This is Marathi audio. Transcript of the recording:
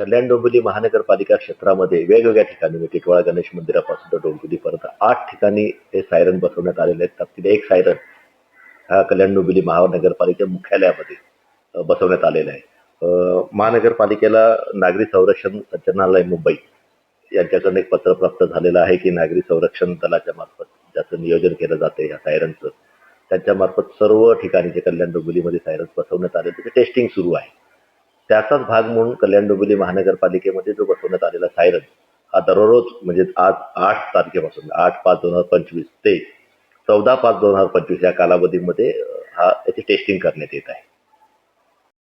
कल्याण डोंबिवली महानगरपालिका क्षेत्रामध्ये वेगवेगळ्या ठिकाणी म्हणजे टिटवाळा गणेश मंदिरापासून तर डोंबिवलीपर्यंत 8 ठिकाणी हे सायरन बसवण्यात आलेले आहेत. त्यातील एक सायरन हा कल्याण डोंबिवली महानगरपालिका मुख्यालयामध्ये बसवण्यात आलेला आहे. महानगरपालिकेला नागरी संरक्षण संचालनालय मुंबई यांच्याकडून एक पत्र प्राप्त झालेलं आहे की नागरी संरक्षण दलाच्या मार्फत ज्याचं नियोजन केलं जाते या सायरनचं, त्यांच्या मार्फत सर्व ठिकाणी जे कल्याण डोंबिवलीमध्ये सायरन बसवण्यात आले त्याचे टेस्टिंग सुरू आहे. त्याचाच भाग म्हणून कल्याण डोंबिवली महानगरपालिकेमध्ये जो बसवण्यात आलेला सायरन हा दररोज म्हणजे आज 8 तारखेपासून 8/5/2025 ते 14/5/2025 या कालावधीमध्ये याची टेस्टिंग करण्यात येत आहे.